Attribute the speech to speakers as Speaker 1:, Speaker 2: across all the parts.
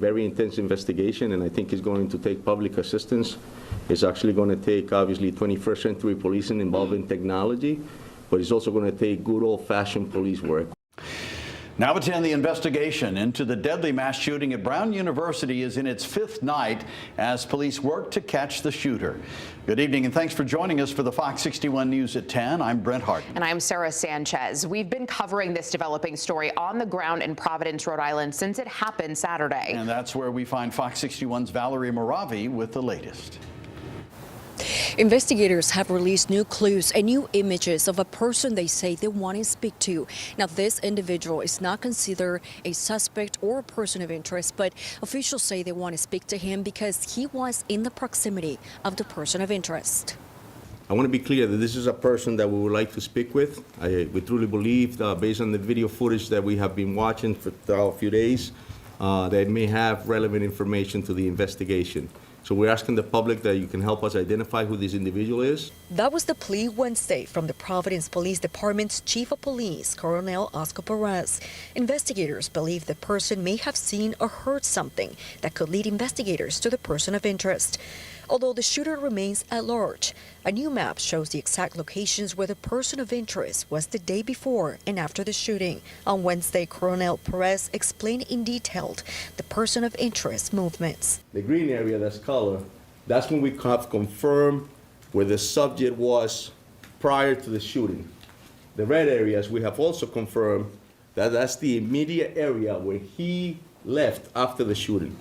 Speaker 1: Very intense investigation, and I think it's going to take public assistance. It's actually going to take, obviously, 21st century policing involving technology, but it's also going to take good old-fashioned police work.
Speaker 2: Now at 10, the investigation into the deadly mass shooting at Brown University is in its 5th night as police work to catch the shooter. Good evening and thanks for joining us for the Fox 61 News at 10. I'm Brent Hart.
Speaker 3: And I'm Sarah Sanchez. We've been covering this developing story on the ground in Providence, Rhode Island since it happened Saturday.
Speaker 2: And that's where we find Fox 61's Valerie Moravi with the latest.
Speaker 4: Investigators have released new clues and new images of a person they say they want to speak to. Now, this individual is not considered a suspect or a person of interest, but officials say they want to speak to him because he was in the proximity of the person of interest.
Speaker 1: I want to be clear that this is a person that we would like to speak with. We truly believe, based on the video footage that we have been watching for a few days, that may have relevant information to the investigation. So we're asking the public that you can help us identify who this individual is.
Speaker 4: That was the plea Wednesday from the Providence Police Department's Chief of Police, Colonel Oscar Perez. Investigators believe the person may have seen or heard something that could lead investigators to the person of interest. Although the shooter remains at large, a new map shows the exact locations where the person of interest was the day before and after the shooting. On Wednesday, Colonel Perez explained in detail the person of interest movements.
Speaker 1: The green area, that's color, that's when we have confirmed where the subject was prior to the shooting. The red areas, we have also confirmed that that's the immediate area where he left after the shooting.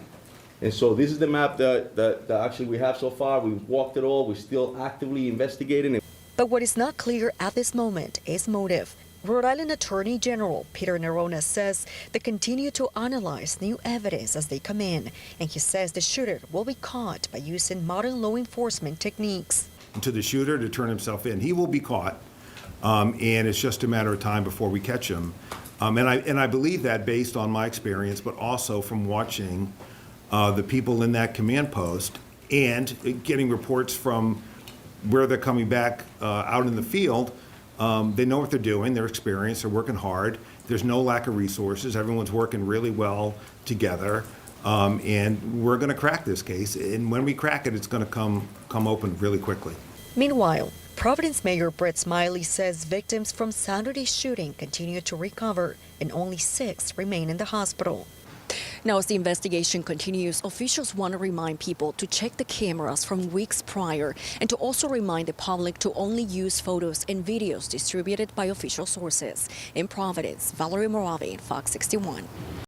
Speaker 1: And so this is the map that actually we have so far. We've walked it all. We're still actively investigating it.
Speaker 4: But what is not clear at this moment is motive. Rhode Island Attorney General Peter Nerona says they continue to analyze new evidence as they come in. And he says the shooter will be caught by using modern law enforcement techniques.
Speaker 5: To the shooter to turn himself in. He will be caught, and it's just a matter of time before we catch him. And I believe that based on my experience, but also from watching the people in that command post and getting reports from where they're coming back out in the field. They know what they're doing, they're experienced, they're working hard. There's no lack of resources. Everyone's working really well together. And we're going to crack this case. And when we crack it, it's going to come open really quickly.
Speaker 4: Meanwhile, Providence Mayor Brett Smiley says victims from Saturday's shooting continue to recover and only 6 remain in the hospital. Now, as the investigation continues, officials want to remind people to check the cameras from weeks prior and to also remind the public to only use photos and videos distributed by official sources. In Providence, Valerie Moravi, Fox 61.